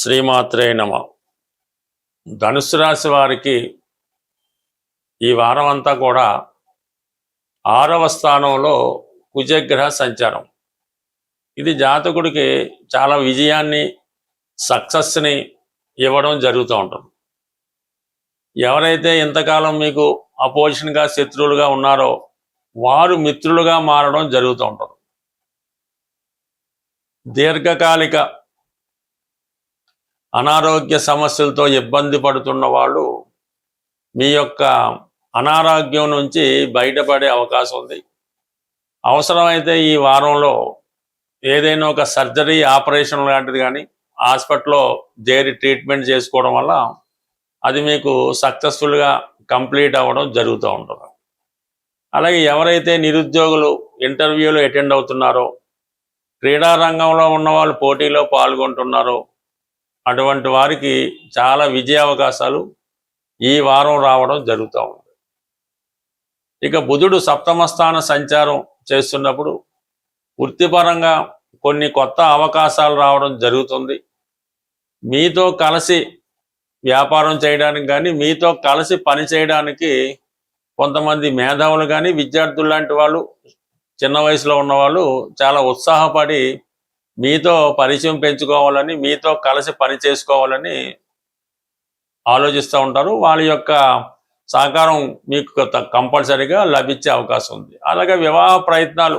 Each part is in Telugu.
శ్రీమాత్రే నమ. ధనుస్సు రాశి వారికి ఈ వారం అంతా కూడా 6వ స్థానంలో కుజగ్రహ సంచారం. ఇది జాతకుడికి చాలా విజయాన్ని, సక్సెస్ని ఇవ్వడం జరుగుతూ ఉంటుంది. ఎవరైతే ఇంతకాలం మీకు అపోజిషన్గా, శత్రువులుగా ఉన్నారో వారు మిత్రులుగా మారడం జరుగుతూ ఉంటుంది. దీర్ఘకాలిక అనారోగ్య సమస్యలతో ఇబ్బంది పడుతున్న వాళ్ళు మీ యొక్క అనారోగ్యం నుంచి బయటపడే అవకాశం ఉంది. అవసరమైతే ఈ వారంలో ఏదైనా ఒక సర్జరీ, ఆపరేషన్ లాంటిది కానీ హాస్పిటల్లో చేరి ట్రీట్మెంట్ చేసుకోవడం వల్ల అది మీకు సక్సెస్ఫుల్గా కంప్లీట్ అవ్వడం జరుగుతూ ఉంటుంది. అలాగే ఎవరైతే నిరుద్యోగులు ఇంటర్వ్యూలు అటెండ్ అవుతున్నారో, క్రీడా రంగంలో ఉన్న వాళ్ళు పోటీలో పాల్గొంటున్నారో అటువంటి వారికి చాలా విజయ అవకాశాలు ఈ వారం రావడం జరుగుతూ ఉంది. ఇక బుధుడు 7వ స్థాన సంచారం చేస్తున్నప్పుడు వృత్తిపరంగా కొన్ని కొత్త అవకాశాలు రావడం జరుగుతుంది. మీతో కలిసి వ్యాపారం చేయడానికి కానీ, మీతో కలిసి పని చేయడానికి కొంతమంది మేధావులు కానీ, విద్యార్థులు లాంటి వాళ్ళు, చిన్న వయసులో ఉన్నవాళ్ళు చాలా ఉత్సాహపడి మీతో పరిచయం పెంచుకోవాలని, మీతో కలిసి పని చేసుకోవాలని ఆలోచిస్తూ ఉంటారు. వాళ్ళ యొక్క సహకారం మీకు కంపల్సరీగా లభించే అవకాశం ఉంది. అలాగే వివాహ ప్రయత్నాలు,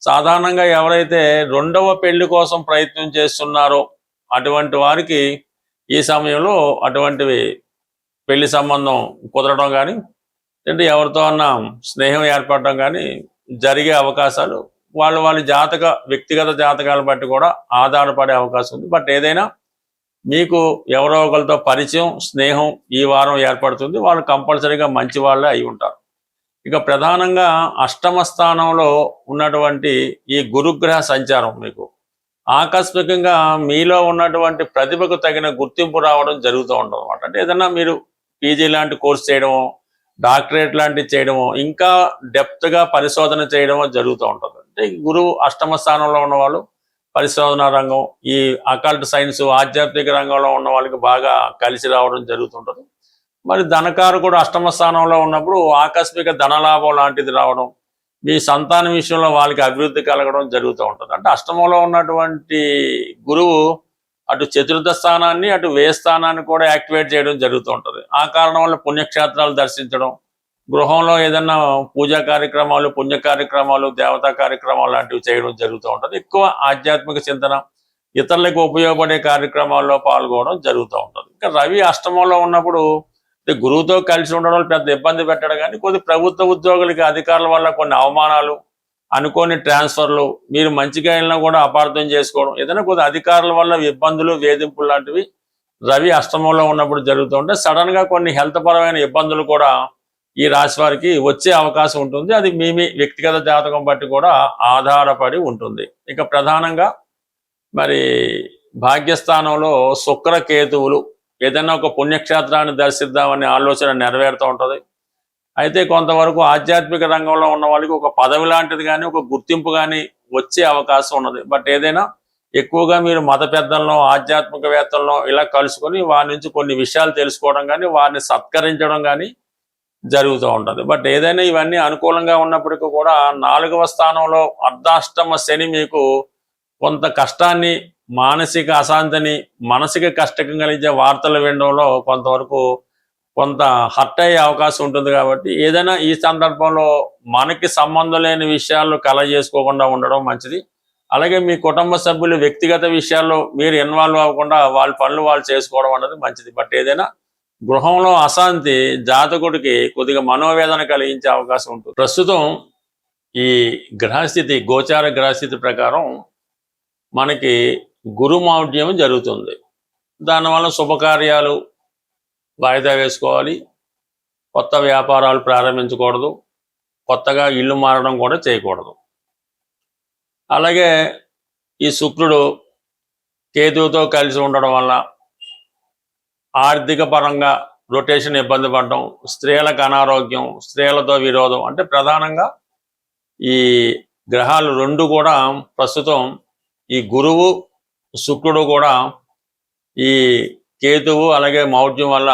సాధారణంగా ఎవరైతే 2వ పెళ్లి కోసం ప్రయత్నం చేస్తున్నారో అటువంటి వారికి ఈ సమయంలో అటువంటివి పెళ్లి సంబంధం కుదరడం కానీ, అంటే ఎవరితో అన్నా స్నేహం ఏర్పడడం కానీ జరిగే అవకాశాలు వాళ్ళ వ్యక్తిగత జాతకాలను బట్టి కూడా ఆధారపడే అవకాశం ఉంది. బట్ ఏదైనా మీకు ఎవరో ఒకరితో పరిచయం, స్నేహం ఈ వారం ఏర్పడుతుంది. వాళ్ళు కంపల్సరీగా మంచి వాళ్ళే అయి ఉంటారు. ఇక ప్రధానంగా 8వ స్థానంలో ఉన్నటువంటి ఈ గురుగ్రహ సంచారం మీకు ఆకస్మికంగా మీలో ఉన్నటువంటి ప్రతిభకు తగిన గుర్తింపు రావడం జరుగుతూ ఉంటుంది అన్నమాట. అంటే ఏదన్నా మీరు పీజీ లాంటి కోర్స్ చేయడమో, డాక్టరేట్ లాంటివి చేయడమో, ఇంకా డెప్త్గా పరిశోధన చేయడమో జరుగుతూ ఉంటుంది. అంటే గురువు 8వ స్థానంలో ఉన్నవాళ్ళు పరిశోధన రంగం, ఈ అకల్ట్ సైన్స్, ఆధ్యాత్మిక రంగంలో ఉన్న వాళ్ళకి బాగా కలిసి రావడం జరుగుతుంటుంది. మరి ధనకారకుడు 8వ స్థానంలో ఉన్నప్పుడు ఆకస్మిక ధనలాభం లాంటిది రావడం, మీ సంతానం విషయంలో వాళ్ళకి అభివృద్ధి కలగడం జరుగుతూ ఉంటుంది. అంటే 8మలో ఉన్నటువంటి గురువు అటు చతుర్థ స్థానాన్ని, అటు వ్యయ స్థానాన్ని కూడా యాక్టివేట్ చేయడం జరుగుతూ ఉంటుంది. ఆ కారణం వల్ల పుణ్యక్షేత్రాలు దర్శించడం, గృహంలో ఏదన్నా పూజా కార్యక్రమాలు, పుణ్య కార్యక్రమాలు, దేవతా కార్యక్రమాలు లాంటివి చేయడం జరుగుతూ ఉంటుంది. ఎక్కువ ఆధ్యాత్మిక చింతన, ఇతరులకు ఉపయోగపడే కార్యక్రమాల్లో పాల్గొనడం జరుగుతూ ఉంటుంది. ఇంకా రవి 8మలో ఉన్నప్పుడు గురువుతో కలిసి ఉండడం పెద్ద ఇబ్బంది పెట్టడం కానీ, కొద్ది ప్రభుత్వ ఉద్యోగులకి అధికారుల వల్ల కొన్ని అవమానాలు, అనుకోని ట్రాన్స్ఫర్లు, మీరు మంచిగా వెళ్ళినా కూడా అపార్థం చేసుకోవడం, ఏదైనా కొద్ది అధికారుల వల్ల ఇబ్బందులు, వేధింపులు లాంటివి రవి 8మలో ఉన్నప్పుడు జరుగుతూ ఉంటే సడన్గా కొన్ని హెల్త్ పరమైన ఇబ్బందులు కూడా ఈ రాశి వారికి వచ్చే అవకాశం ఉంటుంది. అది మీ వ్యక్తిగత జాతకం బట్టి కూడా ఆధారపడి ఉంటుంది. ఇక ప్రధానంగా మరి భాగ్యస్థానంలో శుక్ర కేతువులు ఏదైనా ఒక పుణ్యక్షేత్రాన్ని దర్శిద్దామనే ఆలోచన నెరవేరుతూ ఉంటుంది. అయితే కొంతవరకు ఆధ్యాత్మిక రంగంలో ఉన్న వాళ్ళకి ఒక పదవి లాంటిది కానీ, ఒక గుర్తింపు కానీ వచ్చే అవకాశం ఉన్నది. బట్ ఏదైనా ఎక్కువగా మీరు మత పెద్దలను, ఆధ్యాత్మికవేత్తలను ఇలా కలుసుకొని వారి నుంచి కొన్ని విషయాలు తెలుసుకోవడం కానీ, వారిని సత్కరించడం కానీ జరుగుతూ ఉంటుంది. బట్ ఏదైనా ఇవన్నీ అనుకూలంగా ఉన్నప్పటికీ కూడా 4వ స్థానంలో అర్ధాష్టమ శని మీకు కొంత కష్టాన్ని, మానసిక అశాంతిని, మనసుకి కష్టం కలిగే వార్తలు వినడంలో కొంత హర్ట్ అయ్యే అవకాశం ఉంటుంది. కాబట్టి ఏదైనా ఈ సందర్భంలో మనకి సంబంధం లేని విషయాల్లో కలగజేసుకోకుండా ఉండడం మంచిది. అలాగే మీ కుటుంబ సభ్యులు వ్యక్తిగత విషయాల్లో మీరు ఇన్వాల్వ్ అవ్వకుండా వాళ్ళ పనులు వాళ్ళు చేసుకోవడం అన్నది మంచిది. బట్ ఏదైనా గృహంలో అశాంతి జాతకుడికి కొద్దిగా మనోవేదన కలిగించే అవకాశం ఉంటుంది. ప్రస్తుతం ఈ గ్రహస్థితి, గోచార గ్రహస్థితి ప్రకారం మనకి గురుమౌఢ్యం జరుగుతుంది. దానివల్ల శుభకార్యాలు వాయిదా వేసుకోవాలి, కొత్త వ్యాపారాలు ప్రారంభించకూడదు, కొత్తగా ఇల్లు మారడం కూడా చేయకూడదు. అలాగే ఈ శుక్రుడు కేతువుతో కలిసి ఉండడం వల్ల ఆర్థిక పరంగా రొటేషన్ ఇబ్బంది పడడం, స్త్రీలకు అనారోగ్యం, స్త్రీలతో విరోధం, అంటే ప్రధానంగా ఈ గ్రహాలు 2 కూడా ప్రస్తుతం ఈ గురువు, శుక్రుడు కూడా ఈ కేతువు అలాగే మౌఢ్యం వల్ల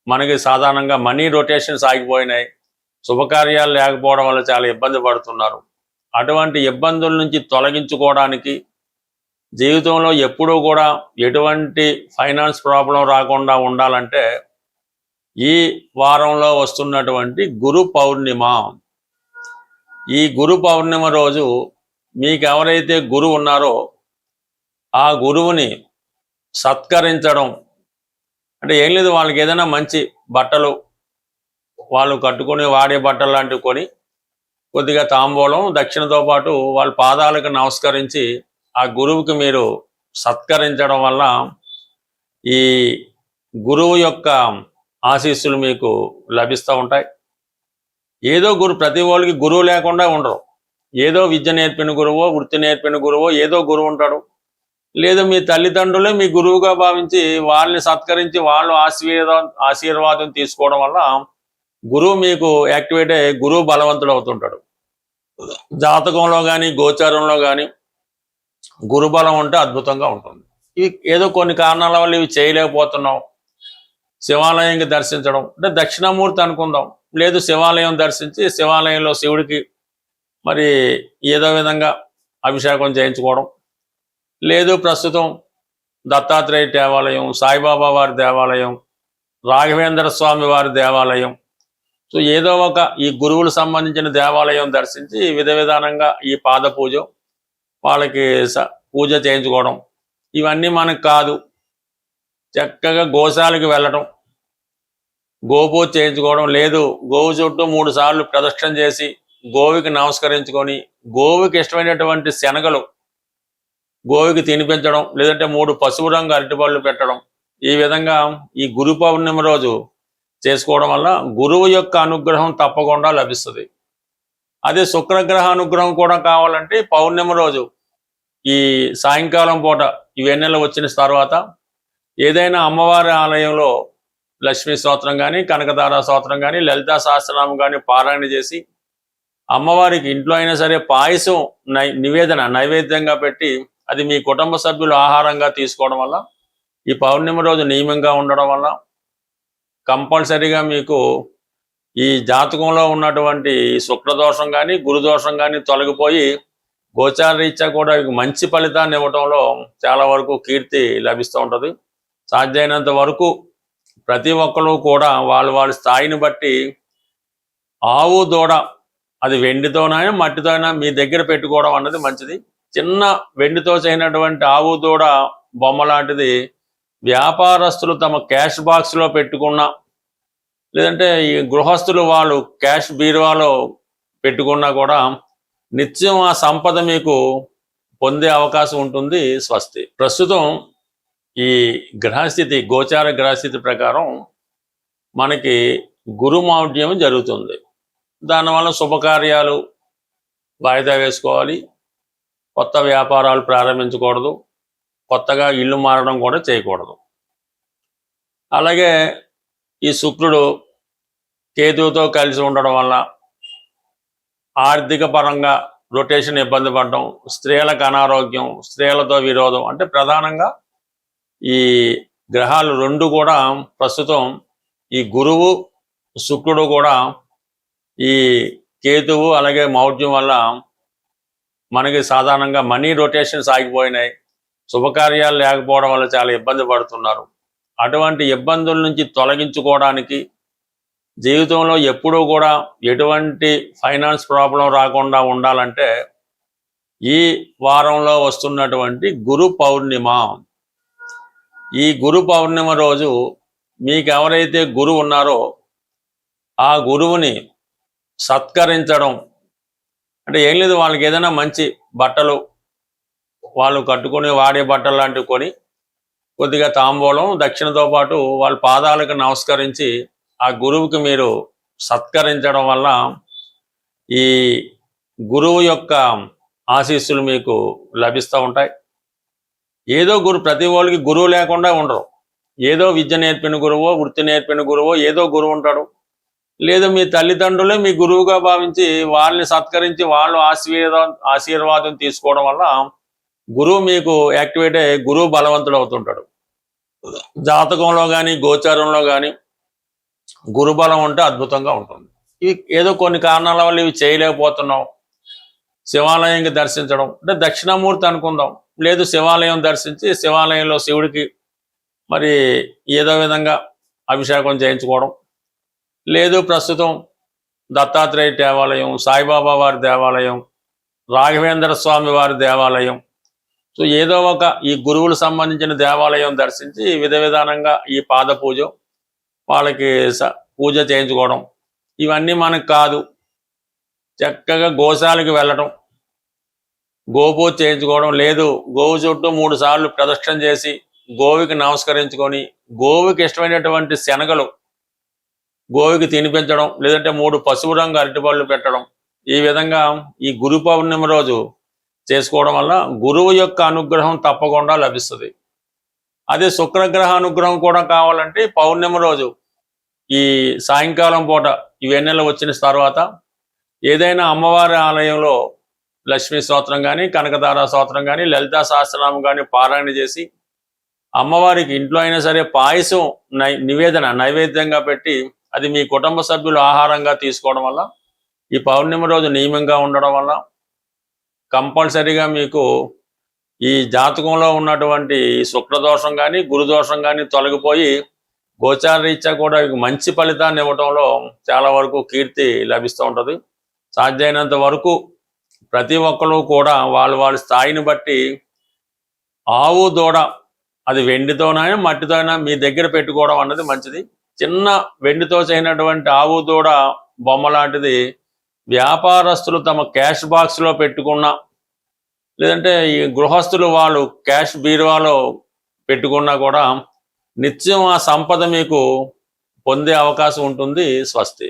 మనకి సాధారణంగా మనీ రొటేషన్స్ ఆగిపోయినాయి. శుభకార్యాలు లేకపోవడం వల్ల చాలా ఇబ్బంది పడుతున్నారు. అటువంటి ఇబ్బందుల నుంచి తొలగించుకోవడానికి, జీవితంలో ఎప్పుడూ కూడా ఎటువంటి ఫైనాన్స్ ప్రాబ్లం రాకుండా ఉండాలంటే ఈ వారంలో వస్తున్నటువంటి గురు పౌర్ణిమ. ఈ గురు పౌర్ణిమ రోజు మీకు ఎవరైతే గురువు ఉన్నారో ఆ గురువుని సత్కరించడం అంటే ఏం లేదు, వాళ్ళకి ఏదైనా మంచి బట్టలు వాళ్ళు కట్టుకొని వాడే బట్టలు లాంటివి కొని కొద్దిగా తాంబూలం దక్షిణతో పాటు వాళ్ళ పాదాలకు నమస్కరించి ఆ గురువుకి మీరు సత్కరించడం వల్ల ఈ గురువు యొక్క ఆశీస్సులు మీకు లభిస్తూ ఉంటాయి. ఏదో ప్రతి వాళ్ళకి గురువు లేకుండా ఉండరు. ఏదో విద్య నేర్పిన గురువో, వృత్తి నేర్పిన గురువో ఏదో గురువు ఉంటాడు. లేదా మీ తల్లిదండ్రులే మీ గురువుగా భావించి వాళ్ళని సత్కరించి వాళ్ళు ఆశీర్వాదం తీసుకోవడం వల్ల గురువు మీకు యాక్టివేట్ అయ్యి గురువు బలవంతుడు అవుతుంటాడు. జాతకంలో కానీ గోచారంలో కానీ గురుబలం ఉంటే అద్భుతంగా ఉంటుంది. ఇవి ఏదో కొన్ని కారణాల వల్ల ఇవి చేయలేకపోతున్నాం. శివాలయంకి దర్శించడం అంటే దక్షిణామూర్తి అనుకుందాం, లేదు శివాలయం దర్శించి శివాలయంలో శివుడికి మరి ఏదో విధంగా అభిషేకం చేయించుకోవడం, లేదు ప్రస్తుతం దత్తాత్రేయ దేవాలయం, సాయిబాబా వారి దేవాలయం, రాఘవేంద్ర స్వామి వారి దేవాలయం, సో ఏదో ఒక ఈ గురువులు సంబంధించిన దేవాలయం దర్శించి విధానంగా ఈ పాద పూజ వాళ్ళకి పూజ చేయించుకోవడం, ఇవన్నీ మనకు కాదు. చక్కగా గోశాలకు వెళ్ళడం, గోపూజ చేయించుకోవడం, లేదు గోవు చుట్టూ 3 సార్లు ప్రదక్షిణ చేసి గోవుకి నమస్కరించుకొని గోవుకి ఇష్టమైనటువంటి శనగలు గోవుకి తినిపించడం, లేదంటే 3 పసుపు రంగు అరటిపళ్ళు పెట్టడం, ఈ విధంగా ఈ గురు పౌర్ణిమ రోజు చేసుకోవడం వల్ల గురువు యొక్క అనుగ్రహం తప్పకుండా లభిస్తుంది. అదే శుక్రగ్రహ అనుగ్రహం కూడా కావాలంటే పౌర్ణిమ రోజు ఈ సాయంకాలం పూట ఈ వెన్నెల వచ్చిన తర్వాత ఏదైనా అమ్మవారి ఆలయంలో లక్ష్మీ స్తోత్రం కానీ, కనకదార స్తోత్రం కానీ, లలితా సహస్రనామం కానీ పారాయణ చేసి అమ్మవారికి ఇంట్లో అయినా సరే పాయసం నైవేద్యంగా పెట్టి అది మీ కుటుంబ సభ్యులు ఆహారంగా తీసుకోవడం వల్ల ఈ పౌర్ణిమ రోజు నియమంగా ఉండడం వల్ల కంపల్సరీగా మీకు ఈ జాతకంలో ఉన్నటువంటి శుక్రదోషం కానీ గురుదోషం కానీ తొలగిపోయి గోచార రీత్యా కూడా మంచి ఫలితాన్ని ఇవ్వడంలో చాలా వరకు కీర్తి లభిస్తూ ఉంటుంది. సాధ్యమైనంత వరకు ప్రతి ఒక్కరు కూడా వాళ్ళ స్థాయిని బట్టి ఆవు దూడ అది వెండితోనైనా మట్టితోనైనా మీ దగ్గర పెట్టుకోవడం అన్నది మంచిది. చిన్న వెండితో చేయనటువంటి ఆవు దూడ బొమ్మ లాంటిది వ్యాపారస్తులు తమ క్యాష్ బాక్స్లో పెట్టుకున్నా, లేదంటే ఈ గృహస్థులు వాళ్ళు క్యాష్ బీరువాలో పెట్టుకున్నా కూడా నిత్యం ఆ సంపద మీకు పొందే అవకాశం ఉంటుంది. స్వస్తి. ప్రస్తుతం ఈ గ్రహస్థితి గోచార గ్రహస్థితి ప్రకారం మనకి గురుమౌఢ్యం జరుగుతుంది. దానివల్ల శుభకార్యాలు వాయిదా వేసుకోవాలి, కొత్త వ్యాపారాలు ప్రారంభించకూడదు, కొత్తగా ఇల్లు మారడం కూడా చేయకూడదు. అలాగే ఈ శుక్రుడు కేతువుతో కలిసి ఉండడం వల్ల ఆర్థిక పరంగా రొటేషన్ ఇబ్బంది పడడం, స్త్రీలకు అనారోగ్యం, స్త్రీలతో విరోధం, అంటే ప్రధానంగా ఈ గ్రహాలు 2 కూడా ప్రస్తుతం ఈ గురువు శుక్రుడు కూడా ఈ కేతువు అలాగే మౌఢ్యం వల్ల మనకి సాధారణంగా మనీ రొటేషన్స్ ఆగిపోయినాయి. శుభకార్యాలు లేకపోవడం వల్ల చాలా ఇబ్బంది పడుతున్నారు. అటువంటి ఇబ్బందుల నుంచి తొలగించుకోవడానికి, జీవితంలో ఎప్పుడూ కూడా ఎటువంటి ఫైనాన్స్ ప్రాబ్లం రాకుండా ఉండాలంటే ఈ వారంలో వస్తున్నటువంటి గురు పౌర్ణిమ. ఈ గురు పౌర్ణిమ రోజు మీకు ఎవరైతే గురువు ఉన్నారో ఆ గురువుని సత్కరించడం అంటే ఏం లేదు, వాళ్ళకి ఏదైనా మంచి బట్టలు వాళ్ళు కట్టుకొని వాడే బట్టలు లాంటివి కొని కొద్దిగా తాంబూలం దక్షిణతో పాటు వాళ్ళ పాదాలకు నమస్కరించి ఆ గురువుకి మీరు సత్కరించడం వల్ల ఈ గురువు యొక్క ఆశీస్సులు మీకు లభిస్తూ ఉంటాయి. ఏదో ప్రతి వాళ్ళకి గురువు లేకుండా ఉండరు. ఏదో విద్య నేర్పిన గురువో, వృత్తి నేర్పిన గురువో ఏదో గురువు ఉంటాడు. లేదా మీ తల్లిదండ్రులే మీ గురువుగా భావించి వాళ్ళని సత్కరించి వాళ్ళు ఆశీర్వాదం తీసుకోవడం వల్ల గురువు మీకు యాక్టివేట్ అయ్యి గురువు బలవంతుడు అవుతుంటాడు. జాతకంలో కానీ గోచారంలో కానీ గురుబలం ఉంటే అద్భుతంగా ఉంటుంది. ఇవి ఏదో కొన్ని కారణాల వల్ల ఇవి చేయలేకపోతున్నాం. శివాలయంకి దర్శించడం అంటే దక్షిణామూర్తి అనుకుందాం, లేదు శివాలయం దర్శించి శివాలయంలో శివుడికి మరి ఏదో విధంగా అభిషేకం చేయించుకోవడం, లేదు ప్రస్తుతం దత్తాత్రేయ దేవాలయం, సాయిబాబా వారి దేవాలయం, రాఘవేంద్ర స్వామి వారి దేవాలయం, సో ఏదో ఒక ఈ గురువులకు సంబంధించిన దేవాలయం దర్శించి విధానంగా ఈ పాద పూజ వాళ్ళకి పూజ చేయించుకోవడం. ఇవన్నీ మనకు కాదు, చక్కగా గోశాలకు వెళ్ళటం, గోపూజ చేయించుకోవడం, లేదు గోవు చుట్టూ 3 సార్లు ప్రదక్షిణ చేసి గోవుకి నమస్కరించుకొని గోవుకి ఇష్టమైనటువంటి శనగలు గోవుకి తినిపించడం, లేదంటే 3 పసుపు రంగు అరటిపళ్ళు పెట్టడం. ఈ విధంగా ఈ గురు పౌర్ణమి రోజు చేసుకోవడం వల్ల గురువు యొక్క అనుగ్రహం తప్పకుండా లభిస్తుంది. అదే శుక్రగ్రహ అనుగ్రహం కూడా కావాలంటే పౌర్ణమి రోజు ఈ సాయంకాలం పూట ఈ వెన్నెల వచ్చిన తర్వాత ఏదైనా అమ్మవారి ఆలయంలో లక్ష్మీ స్తోత్రం కానీ, కనకదార స్తోత్రం కానీ, లలితా సహస్రనామం కానీ పారాయణ చేసి అమ్మవారికి ఇంట్లో అయినా సరే పాయసం నైవేద్యంగా పెట్టి అది మీ కుటుంబ సభ్యులు ఆహారంగా తీసుకోవడం వల్ల ఈ పౌర్ణమి రోజు నియమంగా ఉండడం వల్ల కంపల్సరీగా మీకు ఈ జాతకంలో ఉన్నటువంటి శుక్రదోషం కానీ గురుదోషం కానీ తొలగిపోయి గోచార రీత్యా కూడా మంచి ఫలితాన్ని ఇవ్వడంలో చాలా వరకు కీర్తి లభిస్తూ ఉంటుంది. సాధ్యమైనంత వరకు ప్రతి ఒక్కరు కూడా వాళ్ళ స్థాయిని బట్టి ఆవు దూడ అది వెండితోనైనా మట్టితోనైనా మీ దగ్గర పెట్టుకోవడం అన్నది మంచిది. చిన్న వెండితో చేయనటువంటి ఆవు దూడ బొమ్మ లాంటిది వ్యాపారస్తులు తమ క్యాష్ బాక్స్లో పెట్టుకున్నా, లేదంటే ఈ గృహస్థులు వాళ్ళు క్యాష్ బీరువాలో పెట్టుకున్నా కూడా నిత్యం ఆ సంపద మీకు పొందే అవకాశం ఉంటుంది. స్వస్తి.